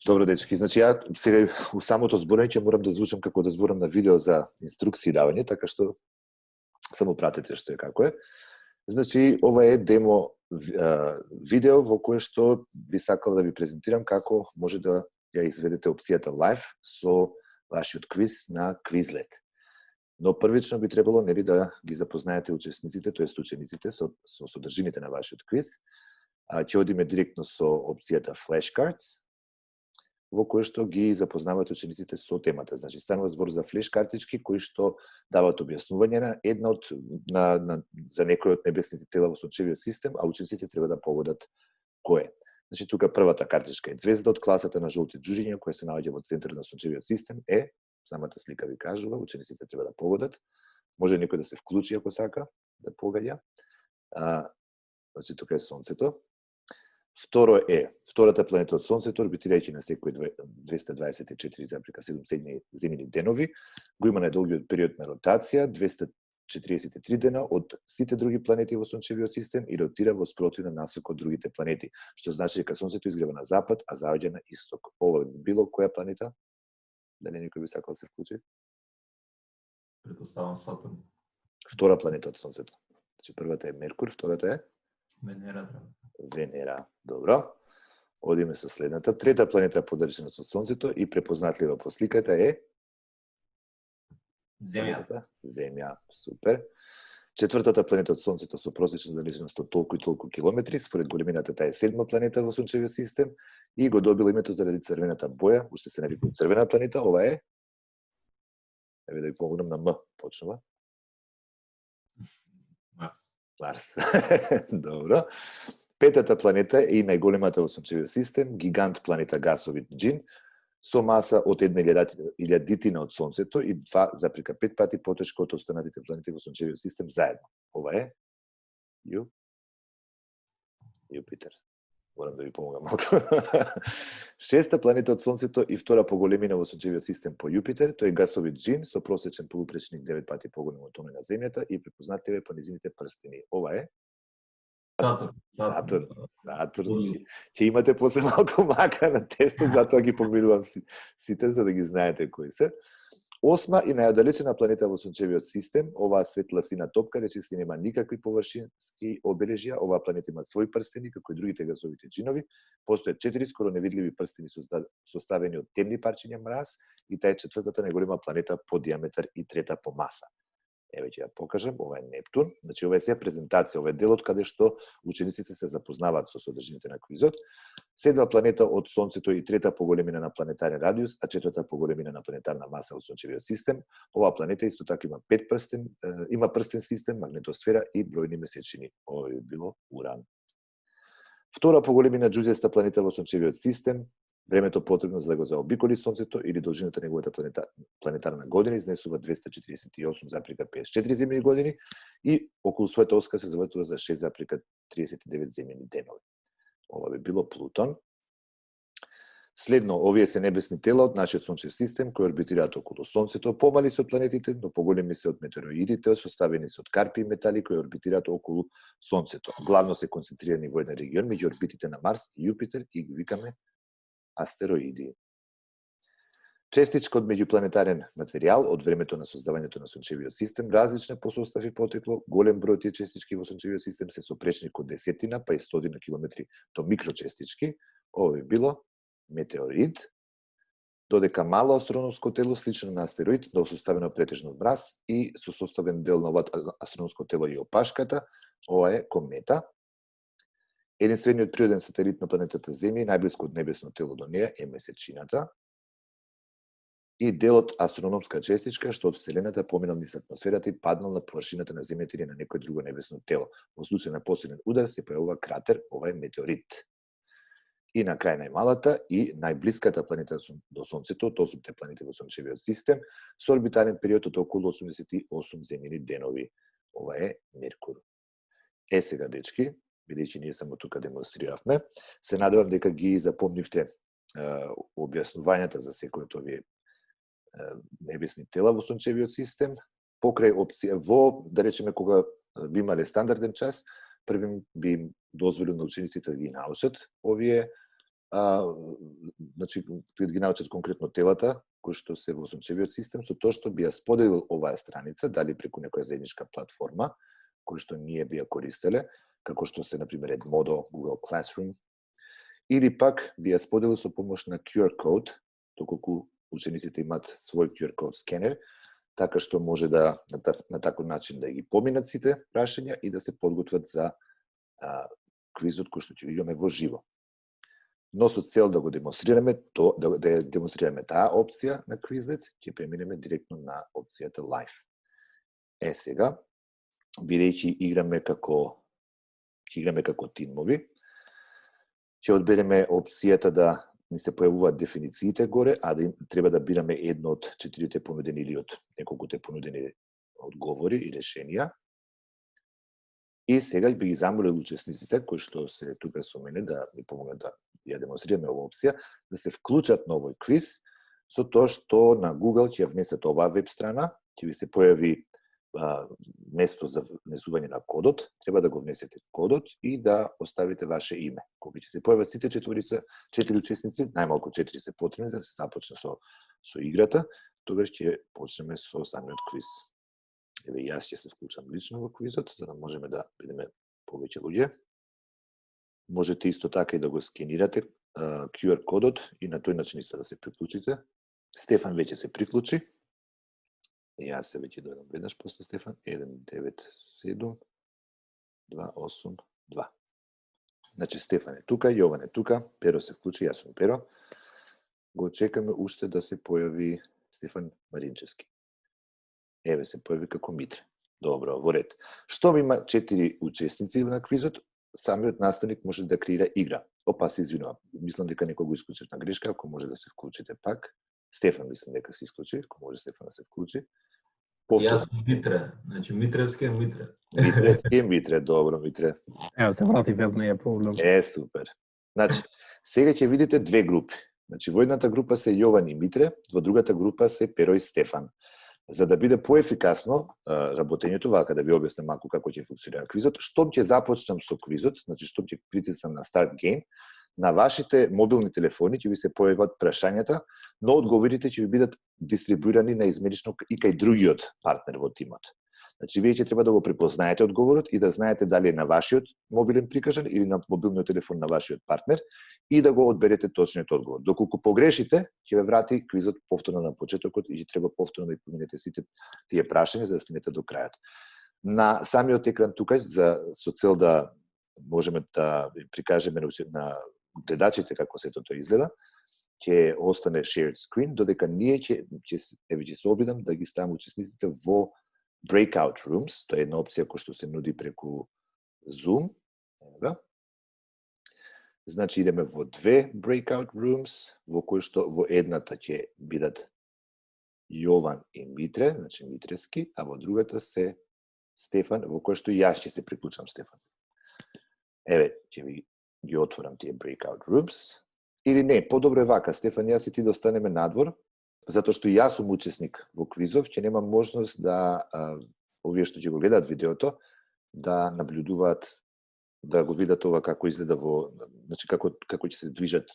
Добро, дечки. Значи, ја сега у самото зборање ќе морам да звучам како да зборам на видео за инструкции давање, така што само пратете што е како е. Значи, ова е демо видео во кое што би сакал да ви презентирам како може да ја изведете опцијата Live со вашиот квиз на Quizlet. Но првично би требало нели да ги запознаете учесниците, тоест учениците со содржините на вашиот квиз. Ќе одиме директно со опцијата Flashcards, во кој што ги запознаваат учениците со темата. Значи, станува збор за флеш картички кои што даваат објаснување на една од за некој од небесните тела во сончевиот систем, а учениците треба да погодат кој е. Значи, тука првата картичка е звезда од класата на жолти џужиња која се наоѓа во центарот на сончевиот систем е, самата слика ви кажува, учениците треба да погодат. Може некој да се вклучи ако сака да погаѓа. Значи, тука е сонцето. Втората планета од Сонцето, орбитирајќи на секој 224,7 земјини денови, го има најдолгиот период на ротација, 243 дена од сите други планети во Сончевиот систем и ротира во спротивна насока од другите планети, што значи дека Сонцето изгрева на запад, а заоѓа на исток. Ова било која планета? Дали некој би сакал да се вклучи? Предпоставам Сатурн. Втора планета од Сонцето. Значи првата е Меркур, втората е Венера, добро. Одиме со следната. Трета планета подалечена од Сонцето и препознатлива по сликата е Земја, супер. Четвртата планета од Сонцето со просечна далечиност од толку и толку километри, според големината таа е седма планета во сончевиот систем и го добила името заради црвената боја, уште се нарекува црвена планета, ова е еве да ви помогнам на М, почнува. Марс. Добро. Петата планета е и најголемата во сончевиот систем, гигант планета гасовит Джин, со маса од 1/1000 од Сонцето и 2,5 пати потешко од останатите планети во сончевиот систем заедно. Ова е Јупитер. Морам да ви помогам малку. Шеста планета од Сонцето и втора по големина во сончевиот систем по Јупитер, тој е гасовит Джин со просечен полупречник 9 пати поголем од тој на Земјата и препознатлив е по незините прстени. Ова е Сатурн. Ќе имате после малку мака на тестот, затоа ги поминувам сите за да ги знаете кои се. Осма и најоддалечена планета во сончевиот систем, оваа светла сина топка речиси нема никакви површински обележја, оваа планета има свој прстени како и другите гасовите джинови. Постојат 4 скоро невидливи прстени составени од темни парчиња мраз и таа е четвртата најголема планета по диаметар и трета по маса. Еве ќе ја покажам, ова е Нептун. Значи ова е се презентација, ова е делот каде што учениците се запознаваат со содржините на квизот. Седма планета од Сонцето и трета по големина на планетарен радиус, а четврта по големина на планетарна маса во сончевиот систем. Оваа планета исто така има 5 прстен, има прстен систем, магнетосфера и бројни месечини. Ова би било Уран. Втора по големина џузеста планета во сончевиот систем. Времето потребно за да го заобиколи Сонцето или должината на неговата планетарна година изнесува 248,54 земјини години и околу својата оска се завртува за 6,39 земјини денови. Ова би било Плутон. Следно, овие се небесни тела од нашиот сончев систем кои орбитираат околу Сонцето, помали се од планетите, но поголеми се од метеороидите, составени се од карпи и метали кои орбитираат околу Сонцето. Главно се концентрирани во еден регион меѓу орбитите на Марс и Јупитер и ги викаме астероиди. Честичка од меѓупланетарен материјал од времето на создавањето на сончевиот систем, различна по состав и потекло, голем број тие честички во сончевиот систем се сопречник од десетина па и 100 километри до микрочестички. Ова би било метеорид, додека мало астрономско тело слично на астероид, но составено претежно од мраз и со составен дел на ова астрономско тело и опашката, ова е комета. Единствениот природен сателит на планетата Земја и најблиско од небесно тело до неја е месечината. И делот астрономска честичка што од Вселената поминал низ атмосферата и паднал на површината на Земјата или на некој друго небесно тело. Во случај на посилен удар се појавува кратер, ова е метеорит. И на крај најмалата и најблиската планета до Сонцето, тоа се планети во сончевиот систем, со орбитален период од околу 88 земјини денови. Ова е Меркур. Сега, дечки, бидејќи ние само тука демонстриравме, се надевам дека ги запомнивте објаснувањата за секој од овие небесни тела во сончевиот систем. Покрај опција во, да речеме, кога би имале стандарден час, првим би им дозволил на учениците да ги научат овие значи, ги научат конкретно телата, кои што се во сончевиот систем, со тоа што би ја споделил оваа страница, дали преку некоја заедничка платформа, која што ние би ја користеле, како што се, например, Edmodo, Google Classroom, или пак би ја споделил со помош на QR код, доколку учениците имаат свој QR код скенер, така што може да на таков начин да ги поминат сите прашања и да се подготват за квизот кој што ќе играме во живо. Но со цел да го демонстрираме да демонстрираме таа опција на Quizlet, ќе преминеме директно на опцијата Live. Сега, бидејќи играме како тимови, ќе одбереме опцијата да ни се појавуваат дефинициите горе, а да треба да бираме едно од 4 понудени или од неколкуте понудени одговори и решенија. И сега би ги замолил учесниците кои што се тука со мене да ми помогнат да ја демонстрираме оваа опција, да се вклучат на овој квиз, со тоа што на Google ќе ја внесат оваа веб страна, ќе ви се појави место за внесување на кодот, треба да го внесете кодот и да оставите ваше име. Кога ќе се појават сите 4 учесници, најмалку 4 се потребни за да се започне со играта, тогаш ќе почнеме со самиот квиз. Еве јас ќе се вклучам лично во квизот, за да можеме да бидеме повеќе луѓе. Можете исто така и да го скенирате QR кодот и на тој начин исто да се приклучите. Стефан веќе се приклучи. Јас се веќе дојдам веднаш после Стефан. 197 282. Значи Стефан е тука, Јован е тука, Перо се вклучи, јас сум Перо. Го чекаме уште да се појави Стефан Маринчевски. Еве се појави како Митре. Добро, во ред. Штом има 4 учесници на квизот, самиот наставник може да креира игра. Опа, се извинувам. Мислам дека некој го исклучиш на грешка, ако може да се вклучите пак. Стефан мислам дека се исклучи, ако може Стефан да се вклучи. Јас сум Митре, значи Митревски е Митре. Митревски е Митре, добро Митре. Ево се врати без неја проблем. Супер. Значи, сега ќе видите две групи. Значи, во едната група се Јован и Митре, во другата група се Перо и Стефан. За да биде поефикасно работењето, вака да ви објаснам малку како ќе функционира квизот, штом ќе започнам со квизот, значи штом ќе притиснам на Start Game, на вашите мобилни телефони ќе ви се појават прашањата, но одговорите ќе ви бидат дистрибуирани наизмерично и кај другиот партнер во тимот. Значи, вие ќе треба да го препознаете одговорот и да знаете дали е на вашиот мобилен прикажан или на мобилниот телефон на вашиот партнер и да го одберете точниот одговор. Доколку погрешите, ќе ве врати квизот повторно на почетокот и ќе треба повторно да поминете сите тие прашања за да стигнете до крајот. На самиот екран тука, со цел да можеме да прикажеме на гледачите како сето тоа изгледа, ќе остане shared screen, додека ние ќе се обидам да ги ставам учесниците во breakout rooms, тоа е една опција која што се нуди преку Zoom. Значи идеме во две breakout rooms, во кои што во едната ќе бидат Јован и Митре, значи Митревски, а во другата се Стефан, во кој што јас ќе се приклучам Стефан. Еве, ќе ви ги отворам тие breakout rooms. Или не, подобро е вака, Стефан, јас и ти да останеме надвор, затоа што јас сум учесник во квизов, ќе немам можност да овие што ќе го гледаат видеото, да наблюдуваат, да го видат ова како изгледа значи како ќе се движат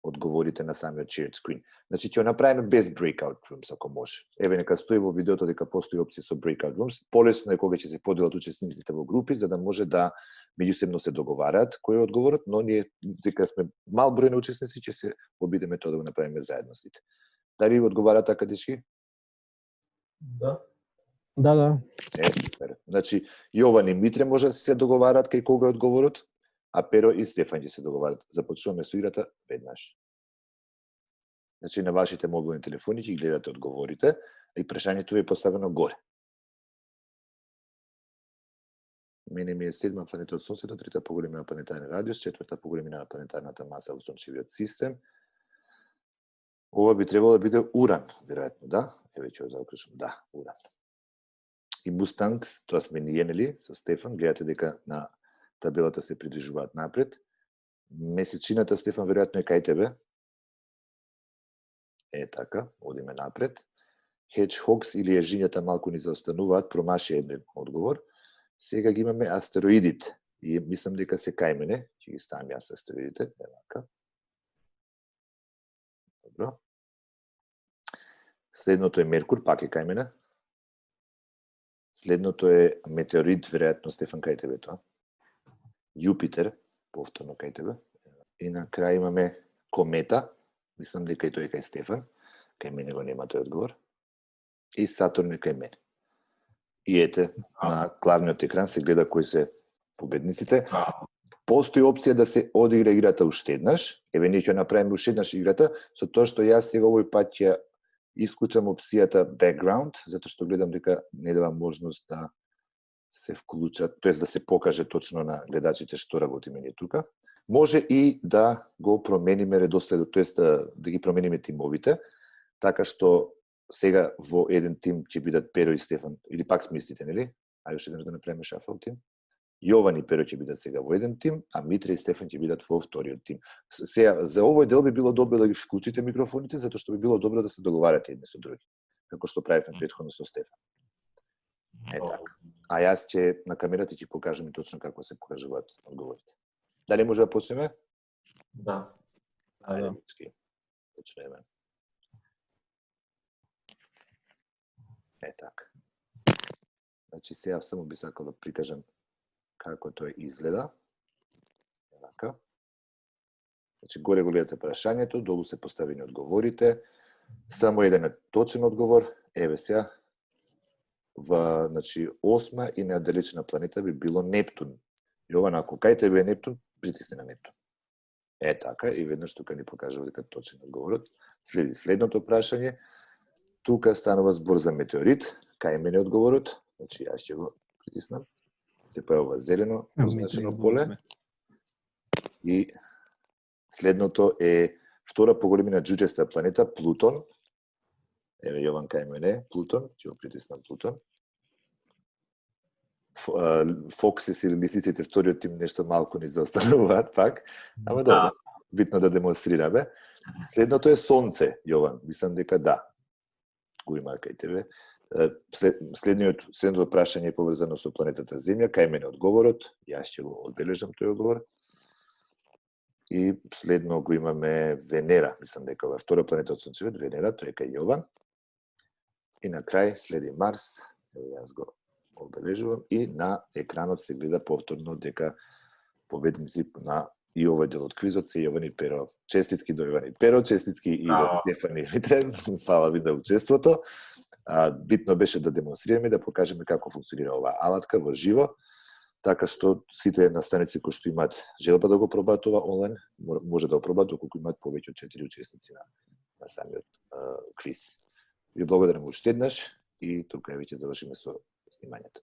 одговорите на самиот shared screen. Значи ќе го направиме без breakout rooms ако може. Еве нека стои во видеото дека постои опција со breakout rooms. Полесно е кога ќе се поделат учесниците во групи за да може да меѓусебно се договараат кој е одговорот, но ние дека сме мал број на учесници ќе се обидеме тоа да го направиме заедно сите. Дали одговара така, дечки? Да. Да. Супер. Значи, Јован и Митре може да се договараат кај кога е одговорот, а Перо и Стефан ќе се договарат. Започнуваме со играта веднаш. Значи, на вашите мобилни телефони ќе гледате одговорите, и прашањето ви е поставено горе. Мене ми е 7 планета од Сонцето, 3-та поголемина планетарен радиус, 4-та поголемина на планетарната маса во Сончевиот систем. Ова би требало да биде Уран, веројатно, да? Еве ќе го заокружам, да, Уран. И Мустангс, тоа сме ние, нели, со Стефан, гледате дека на табелата се придвижуваат напред. Месечината, Стефан, веројатно е кај тебе. Така, одиме напред. Hedgehogs или ежињата малку ни заостануваат, промаши еден одговор. Сега ги имаме астероидите. И мислам дека се кај мене, ќе ги ставам јас астероидите, така. Добро. Следното е Меркур, пак е кај мене. Следното е метеорит, веројатно Стефан кај тебе тоа. Јупитер, повторно кај тебе. И на крај имаме комета, мислам дека и тој е кај Стефан, кај мене го нема тој одговор. И Сатурн е кај мене. И ете, на главниот екран се гледа кои се победниците. Постои опција да се одигра играта уште еднаш. Еве ние ќе направиме уште еднаш играта, со тоа што јас сега овој пат ќе исклучам опцијата background, затоа што гледам дека не дава можност да се вклучат, тоест да се покаже точно на гледачите што работиме ние тука. Може и да го промениме редоследот, тоест да ги промениме тимовите, така што сега во еден тим ќе бидат Перо и Стефан, или пак смислите, нели? Ајде уште еднаш да направиме шафл тим. Јован и Перо ќе бидат сега во еден тим, а Митре и Стефан ќе бидат во вториот тим. Сега, за овој дел би било добро да ги вклучите микрофоните, затоа што би било добро да се договарате едни со други, како што правевме претходно со Стефан. Е така. А јас ќе на камерата ќе покажам точно како се покажуваат одговорите. Дали може да почнеме? Да. Ајде, мички. Почнеме. Е така. Значи, сега само би сакал да прикажам како тој изгледа. Така. Значи, горе го гледате прашањето, долу се поставени одговорите. Само еден е точен одговор. Еве сега, значи, 8 и најдалечна планета би било Нептун. Јован, ако кај тебе е Нептун, притисни на Нептун. Е така, и веднаш тука ни покажува дека точен одговорот. Следи следното прашање. Тука станува збор за метеорит. Кај мене одговорот? Значи, јас ќе го притиснам. Се појавува зелено означено поле. И следното е втора по големина џучеста планета Плутон. Еве Јован кај мене, Плутон, ќе го притиснам Плутон. Фоксис или лисиците вториот тим нешто малку ни заостануваат пак, ама добро, битно да демонстрираме. Следното е Сонце, Јован, мислам дека да. Го има кај тебе. Следното прашање е поврзано со планетата Земја, кај мене одговорот, јас ќе го одбележам тој одговор. И следно го имаме Венера, мислам дека ова е втора планета од Сонцевиот, Венера, тој е кај Јован. И на крај следи Марс, јас го одбележувам, и на екранот се гледа повторно дека победници на и овој дел од квизот се Јован и Перо. Честитки до Јован и Перо, честитки и до Стефан и Митре, фала ви на учеството. Битно беше да демонстрираме, да покажеме како функционира оваа алатка во живо, така што сите наставници кои што имаат желба да го пробаат ова онлайн, може да го пробаат доколку имаат повеќе од 4 учесници на самиот квиз. Ви благодарам уште еднаш и тука веќе завршиме со снимањето.